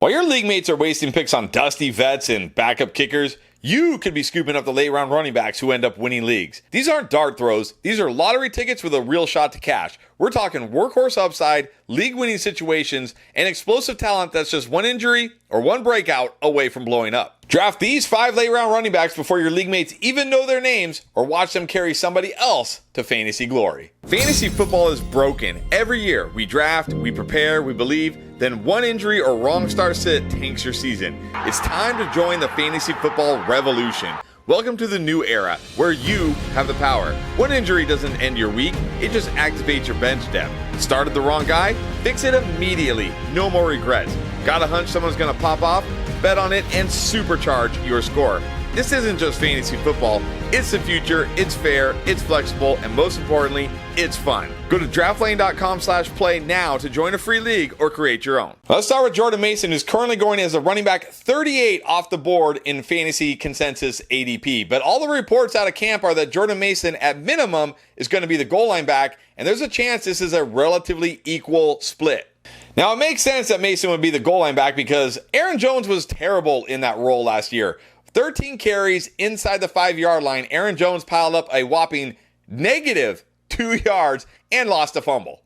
While your league mates are wasting picks on dusty vets and backup kickers, you could be scooping up the late round running backs who end up winning leagues. These aren't dart throws, these are lottery tickets with a real shot to cash. We're talking workhorse upside, league winning situations, and explosive talent that's just one injury or one breakout away from blowing up. Draft these 5 late round running backs before your league mates even know their names, or watch them carry somebody else to fantasy glory. Fantasy football is broken. Every year, we draft, we prepare, we believe, then one injury or wrong start sit tanks your season. It's time to join the fantasy football revolution. Welcome to the new era, where you have the power. One injury doesn't end your week, it just activates your bench depth. Started the wrong guy? Fix it immediately. No more regrets. Got a hunch someone's gonna pop off? Bet on it and supercharge your score. This isn't just fantasy football, it's the future, it's fair, it's flexible, and most importantly, it's fun. Go to draftlane.com/play now to join a free league or create your own. Let's start with Jordan Mason, who's currently going as a running back 38 off the board in fantasy consensus ADP. But all the reports out of camp are that Jordan Mason, at minimum, is going to be the goal line back, and there's a chance this is a relatively equal split. Now, it makes sense that Mason would be the goal line back because Aaron Jones was terrible in that role last year. 13 carries inside the 5-yard line. Aaron Jones piled up a whopping negative 2 yards and lost a fumble.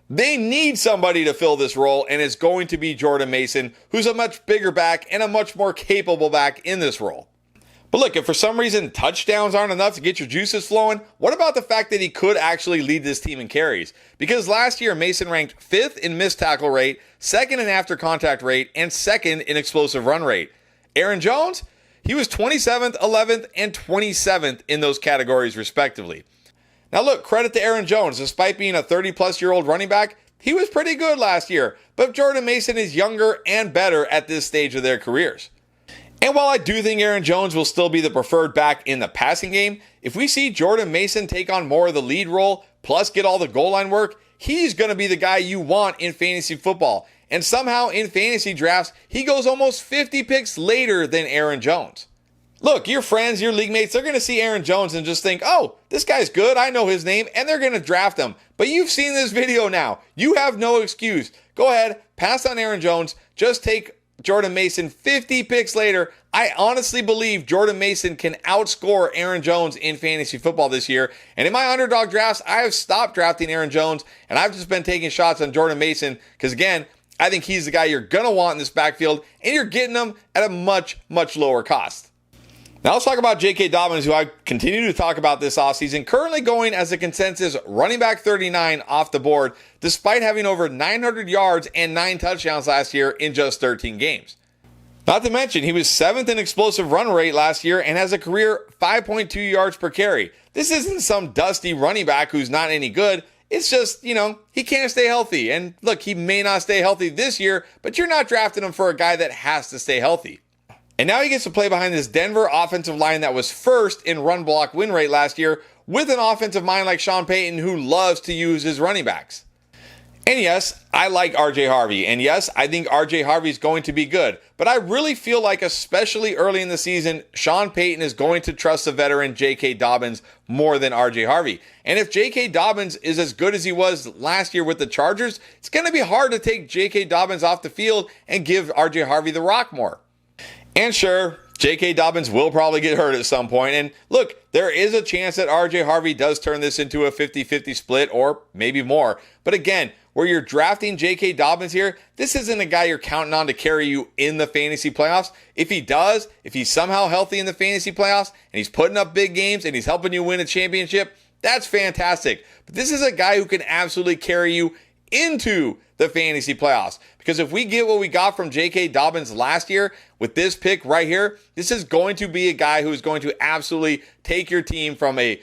They need somebody to fill this role, and it's going to be Jordan Mason, who's a much bigger back and a much more capable back in this role. But look, if for some reason touchdowns aren't enough to get your juices flowing, what about the fact that he could actually lead this team in carries? Because last year, Mason ranked 5th in missed tackle rate, 2nd in after contact rate, and 2nd in explosive run rate. Aaron Jones, he was 27th, 11th, and 27th in those categories, respectively. Now look, credit to Aaron Jones. Despite being a 30-plus-year-old running back, he was pretty good last year. But Jordan Mason is younger and better at this stage of their careers. And while I do think Aaron Jones will still be the preferred back in the passing game, if we see Jordan Mason take on more of the lead role, plus get all the goal line work, he's going to be the guy you want in fantasy football. And somehow in fantasy drafts, he goes almost 50 picks later than Aaron Jones. Look, your friends, your league mates, they're going to see Aaron Jones and just think, oh, this guy's good, I know his name, and they're going to draft him. But you've seen this video now. You have no excuse. Go ahead, pass on Aaron Jones, just take Jordan Mason 50 picks later. I honestly believe Jordan Mason can outscore Aaron Jones in fantasy football this year. And in my underdog drafts, I have stopped drafting Aaron Jones, and I've just been taking shots on Jordan Mason because, again, I think he's the guy you're going to want in this backfield, and you're getting him at a much, much lower cost. Now let's talk about J.K. Dobbins, who I continue to talk about this offseason, currently going as a consensus running back 39 off the board, despite having over 900 yards and 9 touchdowns last year in just 13 games. Not to mention, he was 7th in explosive run rate last year and has a career 5.2 yards per carry. This isn't some dusty running back who's not any good. It's just, he can't stay healthy. And look, he may not stay healthy this year, but you're not drafting him for a guy that has to stay healthy. And now he gets to play behind this Denver offensive line that was first in run block win rate last year with an offensive mind like Sean Payton, who loves to use his running backs. And yes, I like RJ Harvey. And yes, I think RJ Harvey is going to be good. But I really feel like, especially early in the season, Sean Payton is going to trust the veteran J.K. Dobbins more than RJ Harvey. And if J.K. Dobbins is as good as he was last year with the Chargers, it's going to be hard to take J.K. Dobbins off the field and give RJ Harvey the rock more. And sure, J.K. Dobbins will probably get hurt at some point. And look, there is a chance that RJ Harvey does turn this into a 50-50 split or maybe more. But again, where you're drafting J.K. Dobbins here, this isn't a guy you're counting on to carry you in the fantasy playoffs. If he does, if he's somehow healthy in the fantasy playoffs and he's putting up big games and he's helping you win a championship, that's fantastic. But this is a guy who can absolutely carry you into the fantasy playoffs. Because if we get what we got from J.K. Dobbins last year with this pick right here, this is going to be a guy who is going to absolutely take your team from a,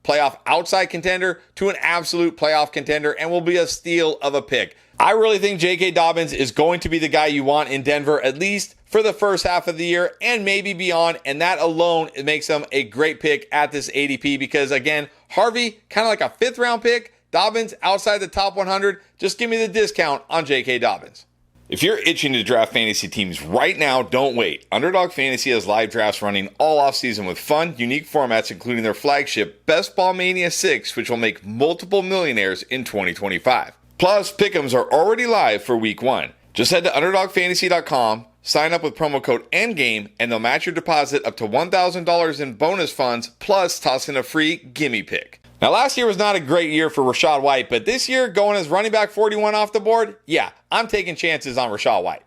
playoff outside contender to an absolute playoff contender and will be a steal of a pick. I really think J.K. Dobbins is going to be the guy you want in Denver, at least for the first half of the year and maybe beyond. And that alone makes him a great pick at this ADP because, again, Harvey, kind of like a 5th round pick. Dobbins outside the top 100, just give me the discount on J.K. Dobbins. If you're itching to draft fantasy teams right now, don't wait. Underdog Fantasy has live drafts running all offseason with fun, unique formats, including their flagship Best Ball Mania 6, which will make multiple millionaires in 2025. Plus, pick'ems are already live for week 1. Just head to UnderdogFantasy.com, sign up with promo code ENDGAME, and they'll match your deposit up to $1,000 in bonus funds, plus toss in a free gimme pick. Now, last year was not a great year for Rachaad White, but this year, going as running back 41 off the board, yeah, I'm taking chances on Rachaad White.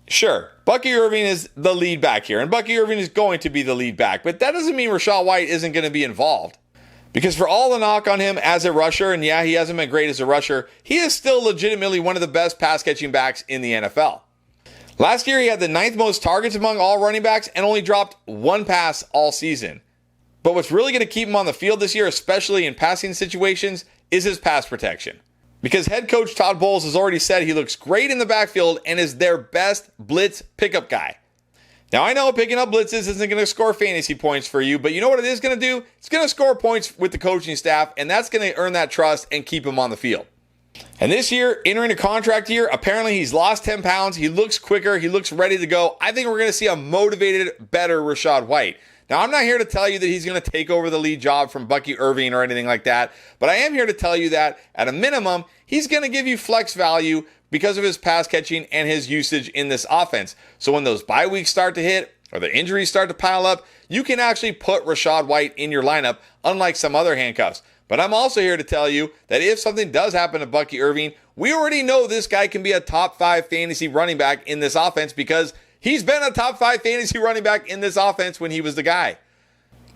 Sure, Bucky Irving is the lead back here, and Bucky Irving is going to be the lead back, but that doesn't mean Rachaad White isn't going to be involved. Because for all the knock on him as a rusher, and yeah, he hasn't been great as a rusher, he is still legitimately one of the best pass-catching backs in the NFL. Last year, he had the 9th most targets among all running backs and only dropped 1 pass all season. But what's really going to keep him on the field this year, especially in passing situations, is his pass protection. Because head coach Todd Bowles has already said he looks great in the backfield and is their best blitz pickup guy. Now, I know picking up blitzes isn't going to score fantasy points for you, but you know what it is going to do? It's going to score points with the coaching staff, and that's going to earn that trust and keep him on the field. And this year, entering a contract year, apparently he's lost 10 pounds. He looks quicker. He looks ready to go. I think we're going to see a motivated, better Rachaad White. Now, I'm not here to tell you that he's going to take over the lead job from Bucky Irving or anything like that, but I am here to tell you that, at a minimum, he's going to give you flex value because of his pass catching and his usage in this offense. So when those bye weeks start to hit or the injuries start to pile up, you can actually put Rachaad White in your lineup, unlike some other handcuffs. But I'm also here to tell you that if something does happen to Bucky Irving, we already know this guy can be a top 5 fantasy running back in this offense because he's been a top 5 fantasy running back in this offense when he was the guy.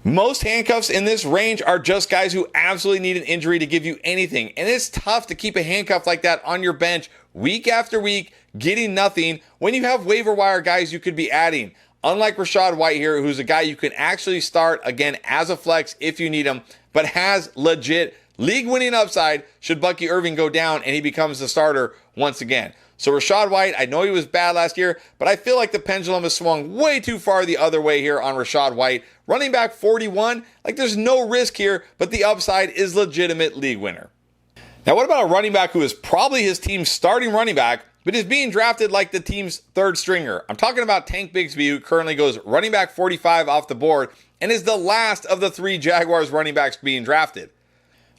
Most handcuffs in this range are just guys who absolutely need an injury to give you anything. And it's tough to keep a handcuff like that on your bench week after week, getting nothing when you have waiver wire guys you could be adding. Unlike Rachaad White here, who's a guy you can actually start, again, as a flex if you need him, but has legit league-winning upside should Bucky Irving go down and he becomes the starter once again. So Rachaad White, I know he was bad last year, but I feel like the pendulum has swung way too far the other way here on Rachaad White. Running back 41, like there's no risk here, but the upside is legitimate league winner. Now, what about a running back who is probably his team's starting running back, but is being drafted like the team's third stringer? I'm talking about Tank Bigsby, who currently goes running back 45 off the board and is the last of the 3 Jaguars running backs being drafted.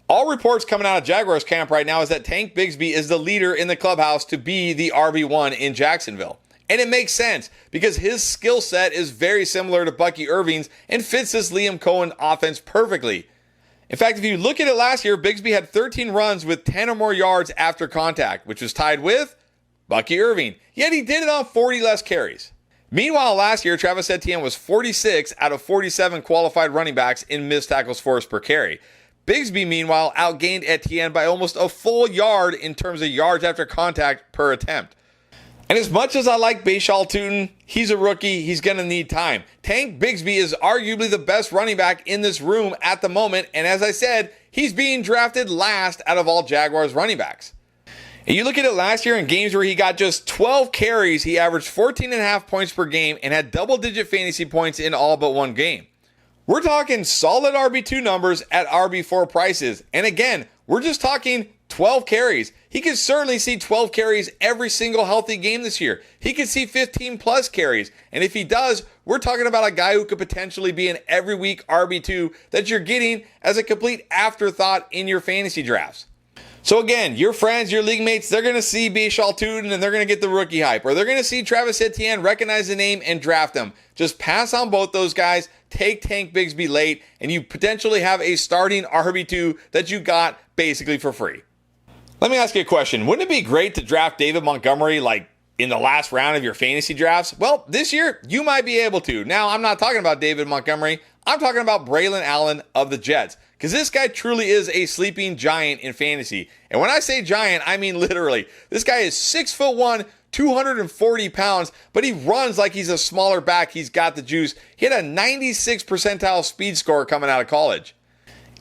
All reports coming out of Jaguars camp right now is that Tank Bigsby is the leader in the clubhouse to be the RB1 in Jacksonville. And it makes sense because his skill set is very similar to Bucky Irving's and fits this Liam Cohen offense perfectly. In fact, if you look at it last year, Bigsby had 13 runs with 10 or more yards after contact, which was tied with Bucky Irving. Yet he did it on 40 less carries. Meanwhile, last year, Travis Etienne was 46 out of 47 qualified running backs in missed tackles forced per carry. Bigsby, meanwhile, outgained Etienne by almost a full yard in terms of yards after contact per attempt. And as much as I like Bashal Tutin, he's a rookie. He's going to need time. Tank Bigsby is arguably the best running back in this room at the moment. And as I said, he's being drafted last out of all Jaguars running backs. And you look at it last year in games where he got just 12 carries, he averaged 14.5 points per game and had double-digit fantasy points in all but one game. We're talking solid RB2 numbers at RB4 prices. And again, we're just talking 12 carries. He could certainly see 12 carries every single healthy game this year. He could see 15 plus carries. And if he does, we're talking about a guy who could potentially be an every week RB2 that you're getting as a complete afterthought in your fantasy drafts. So again, your friends, your league mates, they're going to see Bashal Tutin and they're going to get the rookie hype. Or they're going to see Travis Etienne, recognize the name, and draft him. Just pass on both those guys, take Tank Bigsby late, and you potentially have a starting RB2 that you got basically for free. Let me ask you a question. Wouldn't it be great to draft David Montgomery like in the last round of your fantasy drafts? Well, this year, you might be able to. Now, I'm not talking about David Montgomery. I'm talking about Braylon Allen of the Jets. Because this guy truly is a sleeping giant in fantasy. And when I say giant, I mean literally. This guy is 6'1", 240 pounds, but he runs like he's a smaller back. He's got the juice. He had a 96 percentile speed score coming out of college.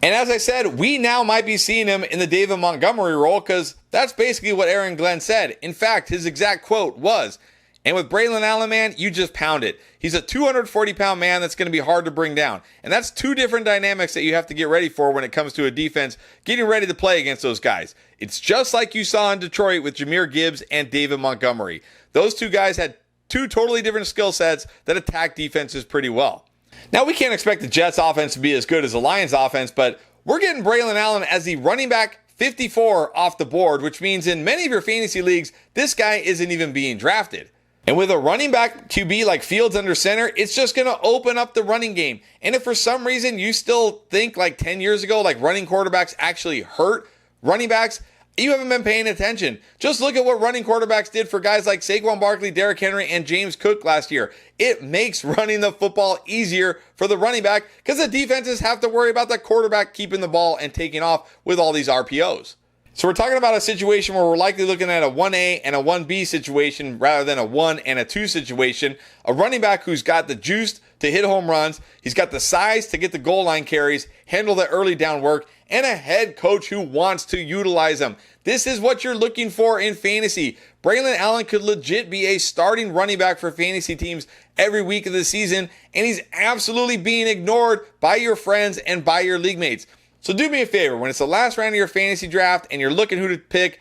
And as I said, we now might be seeing him in the David Montgomery role because that's basically what Aaron Glenn said. In fact, his exact quote was, and with Braylon Allen, man, you just pound it. He's a 240-pound man that's going to be hard to bring down. And that's two different dynamics that you have to get ready for when it comes to a defense getting ready to play against those guys. It's just like you saw in Detroit with Jahmyr Gibbs and David Montgomery. Those two guys had two totally different skill sets that attack defenses pretty well. Now, we can't expect the Jets offense to be as good as the Lions offense, but we're getting Braylon Allen as the running back 54 off the board, which means in many of your fantasy leagues, this guy isn't even being drafted. And with a running back QB like Fields under center, it's just going to open up the running game. And if for some reason you still think like 10 years ago, like running quarterbacks actually hurt running backs, you haven't been paying attention. Just look at what running quarterbacks did for guys like Saquon Barkley, Derrick Henry, and James Cook last year. It makes running the football easier for the running back because the defenses have to worry about the quarterback keeping the ball and taking off with all these RPOs. So we're talking about a situation where we're likely looking at a 1A and a 1B situation rather than a 1 and a 2 situation. A running back who's got the juice to hit home runs, he's got the size to get the goal line carries, handle the early down work, and a head coach who wants to utilize him. This is what you're looking for in fantasy. Braylon Allen could legit be a starting running back for fantasy teams every week of the season, and he's absolutely being ignored by your friends and by your league mates. So do me a favor, when it's the last round of your fantasy draft and you're looking who to pick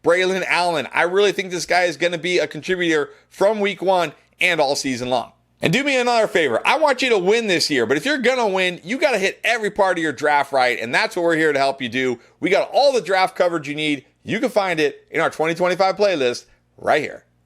Braylon Allen. I really think this guy is going to be a contributor from week 1 and all season long. And do me another favor. I want you to win this year, but if you're going to win, you got to hit every part of your draft right, and that's what we're here to help you do. We got all the draft coverage you need. You can find it in our 2025 playlist right here.